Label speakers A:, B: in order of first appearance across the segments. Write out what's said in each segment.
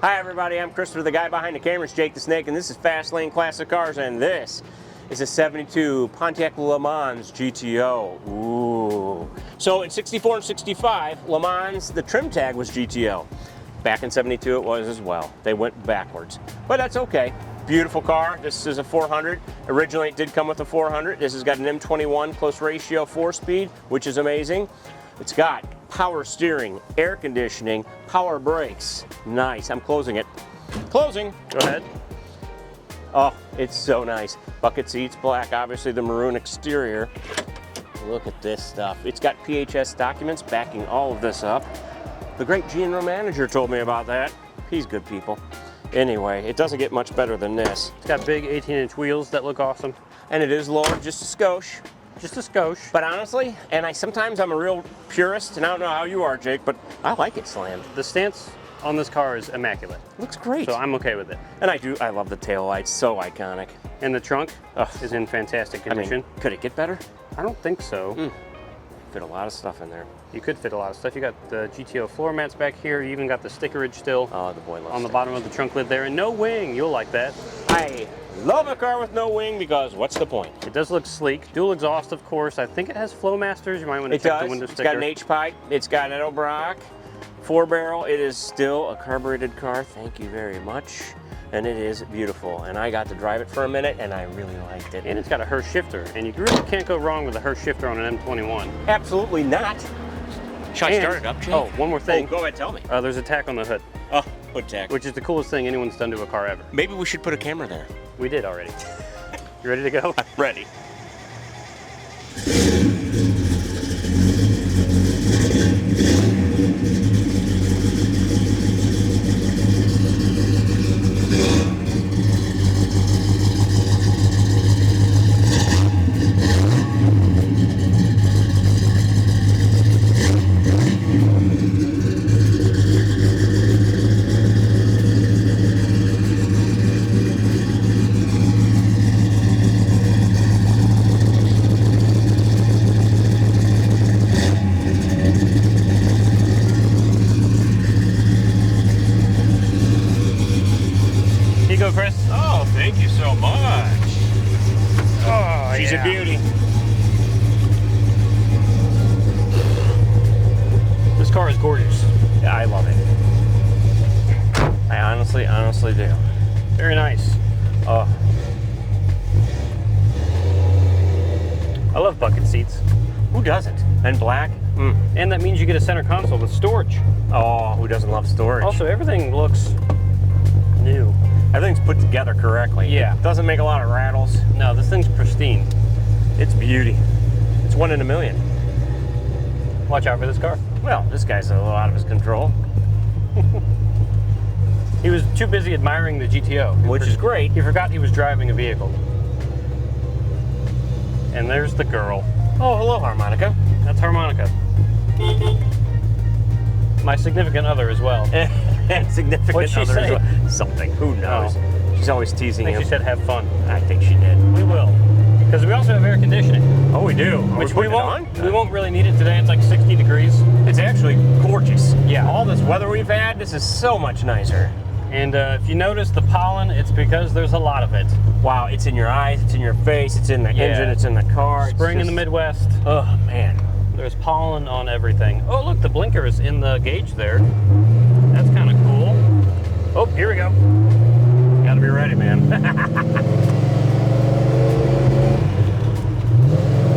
A: Hi everybody, I'm Christopher, the guy behind the cameras, Jake the Snake, and this is Fast Lane Classic Cars, and this is a 72 Pontiac Le Mans GTO. Ooh. So in 64 and 65, Le Mans, the trim tag was GTO. Back in 72 it was as well. They went backwards, but that's okay. Beautiful car. This is a 400. Originally it did come with a 400. This has got an M21 close ratio 4-speed, which is amazing. It's got power steering, air conditioning, power brakes. Nice. I'm closing it. Closing. Go ahead. Oh, it's so nice. Bucket seats, black. Obviously the maroon exterior. Look at this stuff. It's got PHS documents backing all of this up. The great general manager told me about that. He's good people. Anyway, it doesn't get much better than this.
B: It's got big 18-inch wheels that look awesome.
A: And it is lowered just a skosh.
B: Just a skosh.
A: But honestly, and sometimes I'm a real purist, and I don't know how you are, Jake, but I like it slammed.
B: The stance on this car is immaculate.
A: Looks great.
B: So I'm okay with it.
A: And I love the taillights, so iconic.
B: And the trunk is in fantastic condition.
A: I mean, could it get better?
B: I don't think so.
A: Fit a lot of stuff in there.
B: You could fit a lot of stuff. You got the GTO floor mats back here. You even got the stickerage still.
A: Oh, the boy loves
B: on the bottom of the trunk lid there. And no wing. You'll like that.
A: I love a car with no wing because what's the point?
B: It does look sleek. Dual exhaust, of course. I think it has Flowmasters. You might want to check the window sticker.
A: It's got an H-pipe. It's got an Edelbrock 4-barrel. It is still a carbureted car. Thank you very much. And it is beautiful. And I got to drive it for a minute, and I really liked it.
B: And it's got a Hurst shifter. And you really can't go wrong with a Hurst shifter on an M21.
A: Absolutely not. Should I start it up, Jake?
B: Oh, one more thing.
A: Oh, go ahead, tell me.
B: There's a tack on the hood.
A: Oh, hood tack.
B: Which is the coolest thing anyone's done to a car ever.
A: Maybe we should put a camera there.
B: We did already. You ready to go?
A: I'm ready.
B: Go, Chris.
A: Oh, thank you so much.
B: Oh,
A: she's a beauty.
B: This car is gorgeous.
A: Yeah, I love it. I honestly do.
B: Very nice.
A: Oh.
B: I love bucket seats.
A: Who doesn't? And black.
B: And that means you get a center console with storage.
A: Oh, who doesn't love storage?
B: Also, everything looks new.
A: Everything's put together correctly.
B: Yeah.
A: It doesn't make a lot of rattles.
B: No, this thing's pristine.
A: It's beauty. It's 1 in a million.
B: Watch out for this car.
A: Well, this guy's a little out of his control.
B: He was too busy admiring the GTO.
A: Which is great.
B: He forgot he was driving a vehicle. And there's the girl.
A: Oh, hello, Harmonica.
B: That's Harmonica. My significant other as well.
A: Significant
B: What'd she
A: other
B: say?
A: as well. Something. Who knows?
B: Oh.
A: She's always teasing
B: I think
A: him.
B: she said have fun.
A: I think she did.
B: We will. Because we also have air conditioning.
A: Oh, we do.
B: Which we won't really need it today. It's like 60 degrees.
A: It's actually gorgeous.
B: Yeah.
A: All this weather we've had, this is so much nicer.
B: And if you notice the pollen, it's because there's a lot of it.
A: Wow, it's in your eyes, it's in your face, it's in the engine, it's in the car.
B: Spring in the Midwest.
A: Oh, man.
B: There's pollen on everything. Oh, look, the blinker is in the gauge there. That's kind of cool. Oh, here we go.
A: Gotta be ready, man.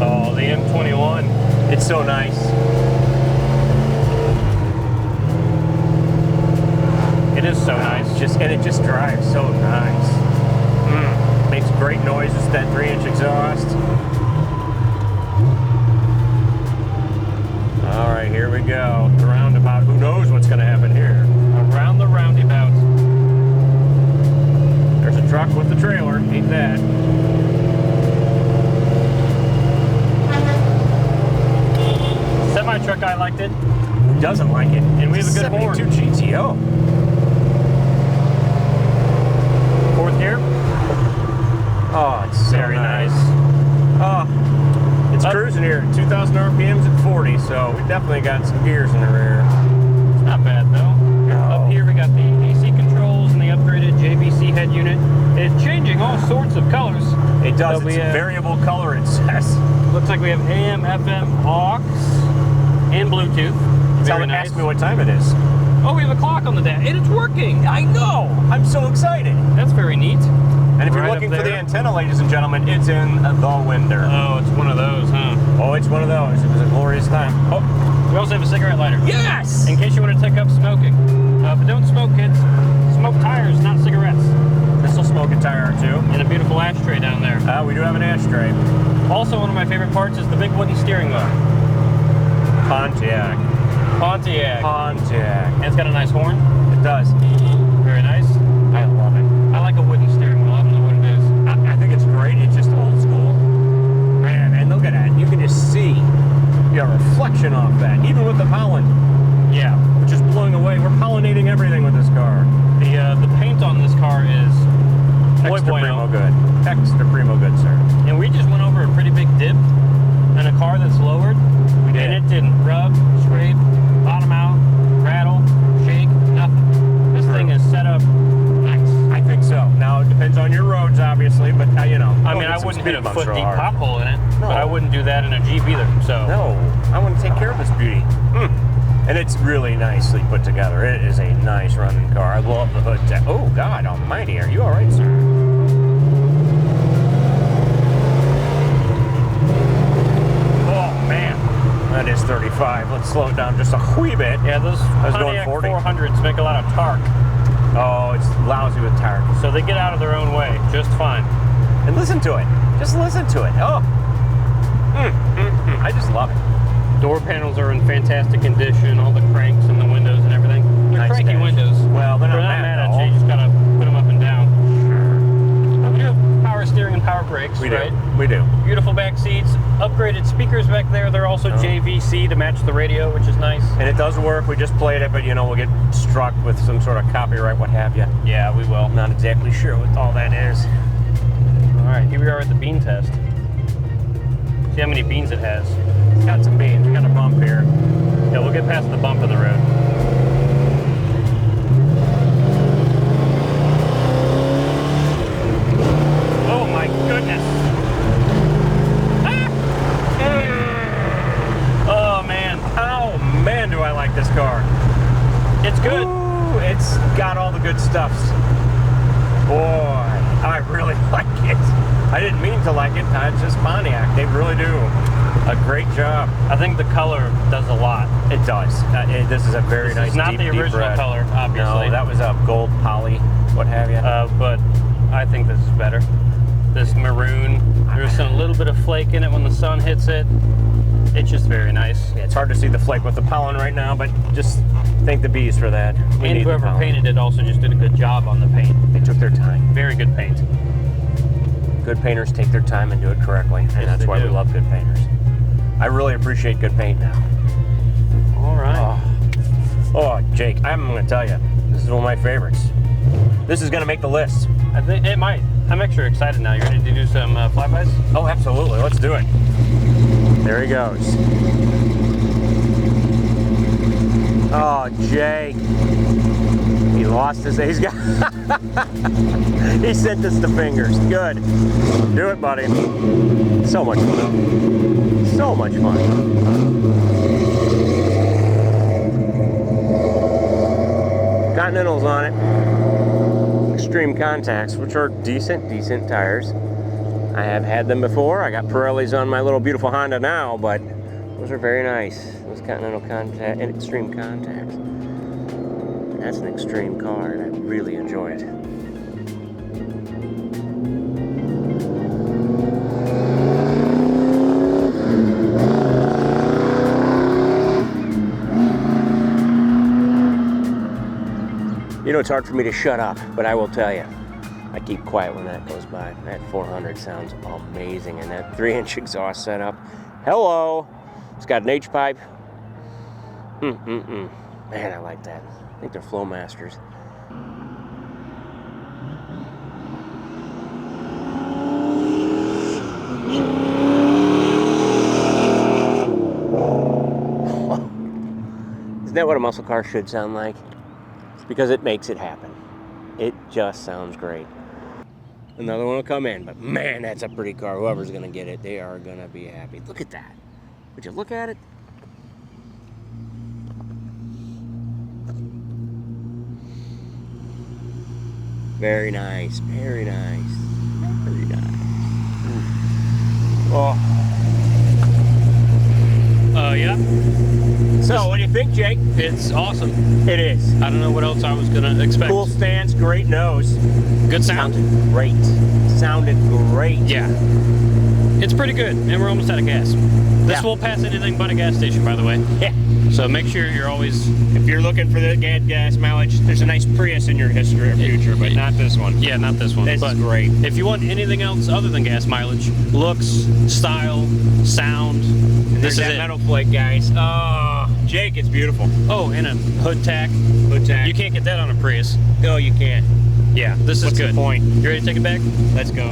B: Oh, the M21.
A: It's so nice.
B: It is so nice.
A: And it just drives so nice. Makes great noises, that 3-inch exhaust. All right, here we go. The roundabout. Who knows what's going to happen here?
B: Around the roundabout.
A: There's a truck with the trailer. Ain't that?
B: Semi-truck guy liked it.
A: Who doesn't like it?
B: And we have a good horn.
A: 72 GTO.
B: Fourth gear.
A: Oh, it's so
B: Very nice.
A: Oh, it's cruising here at 2,000 RPMs at 40, so we definitely got some gears in the rear.
B: It's not bad though.
A: No.
B: Up here we got the AC control.
A: does.
B: So
A: It's variable color, it says.
B: Looks like we have AM, FM, aux, and Bluetooth.
A: Tell it, ask me what time it is.
B: Oh, we have a clock on the dash, and it's working.
A: I know. I'm so excited.
B: That's very neat.
A: And if you're
B: Right
A: looking
B: up
A: for the
B: there.
A: antenna, ladies and gentlemen, it's in the winder.
B: Oh, it's one of those, huh?
A: Oh, it's one of those. It was a glorious time. Oh,
B: We also have a cigarette lighter.
A: yes!
B: In case you want to take up smoking. But don't smoke, kids. Smoke tires, not cigarettes.
A: This will smoke a tire or two.
B: And a beautiful ashtray down there.
A: We do have an ashtray.
B: Also, one of my favorite parts is the big wooden steering wheel.
A: Pontiac.
B: Pontiac.
A: Pontiac.
B: And it's got a nice horn.
A: It does.
B: Very nice.
A: I love it.
B: I like a wooden steering wheel. I don't know what it is.
A: I think it's great. It's just old school. Man, and look at that. You can just see your reflection off that, even with the pollen.
B: Yeah.
A: We're just blowing away. We're pollinating everything with this car.
B: The paint on this car is muy
A: Extra
B: bueno.
A: primo good. Extra primo good, sir.
B: And we just went over a pretty big dip in a car that's lowered.
A: We did.
B: And it didn't rub, scrape, bottom out, rattle, shake, nothing. This thing is set up nice.
A: I think so. Now, it depends on your roads, obviously, but, you know.
B: I mean, I
A: some
B: wouldn't
A: speed
B: hit a
A: bumps
B: foot
A: real
B: deep
A: hard.
B: pothole in it,
A: No.
B: but I wouldn't do that in a Jeep either. So
A: No, I want to take care of this beauty. And it's really nicely put together. It is a nice running car. I love the hood. Oh, God almighty. Are you all right, sir? Oh, man. That is 35. Let's slow it down just a wee bit.
B: yeah, those
A: was going
B: Pontiac
A: 40.
B: 400s make a lot of torque,
A: Oh, it's lousy with tire.
B: so they get out of their own way just fine.
A: And listen to it. Just listen to it. Oh. I just love it.
B: Door panels are in fantastic condition. All the cranks and the windows and everything. They're
A: Nice
B: cranky
A: dash.
B: windows.
A: Well, they're not
B: mad
A: mad
B: at
A: at
B: you. You just gotta put them up and down. But we do have power steering and power brakes,
A: We
B: right?
A: do. We do.
B: Beautiful back seats, upgraded speakers back there. They're also JVC to match the radio, which is nice.
A: And it does work. We just played it, but, you know, we'll get struck with some sort of copyright, what have you.
B: Yeah, we will.
A: Not exactly sure what all that is.
B: All right, here we are at the bean test. See how many beans it has.
A: It's got some beans. We got a bump here.
B: Yeah, we'll get past the bump of the road. Oh my goodness. Ah! Oh man.
A: Oh, man, do I like this car.
B: It's good.
A: Ooh, it's got all the good stuffs. Boy, I really like it. I didn't mean to like it. It's just Pontiac. They really do a great job.
B: I think the color does a lot.
A: It does. This is a very nice,
B: It's not
A: deep,
B: the
A: deep
B: original
A: red.
B: color, obviously.
A: No, that was a gold poly, what have you.
B: But I think this is better. This maroon, there's a little bit of flake in it when the sun hits it. It's just very nice.
A: Yeah, it's hard to see the flake with the pollen right now, but just thank the bees for that. We
B: And
A: need the
B: whoever
A: pollen.
B: painted it also just did a good job on the paint.
A: They took their time.
B: Very good paint.
A: Good painters take their time and do it correctly, and that's
B: they
A: why we
B: do.
A: love good painters. I really appreciate good paint now.
B: All right.
A: Oh, Jake, I'm going to tell you, this is one of my favorites. This is going to make the list.
B: I think it might. I'm extra excited now. You ready to do some flybys?
A: Oh, absolutely. Let's do it. There he goes. Oh, Jake. He lost his... He's got... He sent us the fingers. Good. Do it, buddy. So much fun. So much fun. Continentals on it. Extreme contacts, which are decent tires. I have had them before. I got Pirellis on my little beautiful Honda now, but those are very nice. Those Continental contact and extreme contacts. And that's an extreme car, and I really enjoy it. You know, it's hard for me to shut up, but I will tell you, I keep quiet when that goes by. That 400 sounds amazing, and that 3-inch exhaust setup. Hello! It's got an H-pipe. Man, I like that. I think they're Flowmasters. Isn't that what a muscle car should sound like? Because it makes it happen. It just sounds great. Another one will come in. But man, that's a pretty car. Whoever's gonna get it, they are gonna be happy. Look at that. Would you look at it? Very nice, very nice, very nice. Oh.
B: Yeah.
A: So, what do you think, Jake?
B: It's awesome.
A: It is.
B: I don't know what else I was gonna expect.
A: Cool stance, great nose.
B: Good sound.
A: Sounded great. Sounded great.
B: Yeah. It's pretty good, and we're almost out of gas. This won't pass anything but a gas station, by the way.
A: Yeah.
B: So make sure you're always...
A: If you're looking for the gas mileage, there's a nice Prius in your history or future, but not this one.
B: Yeah, not this one.
A: This is great.
B: If you want anything else other than gas mileage, looks, style, sound, this is
A: that
B: it.
A: metal plate, guys. Oh, Jake, it's beautiful.
B: Oh, and a hood tack.
A: Hood tack.
B: You can't get that on a Prius.
A: No, you can't.
B: Yeah, this is
A: What's
B: good.
A: the point?
B: You ready to take it back?
A: Let's go.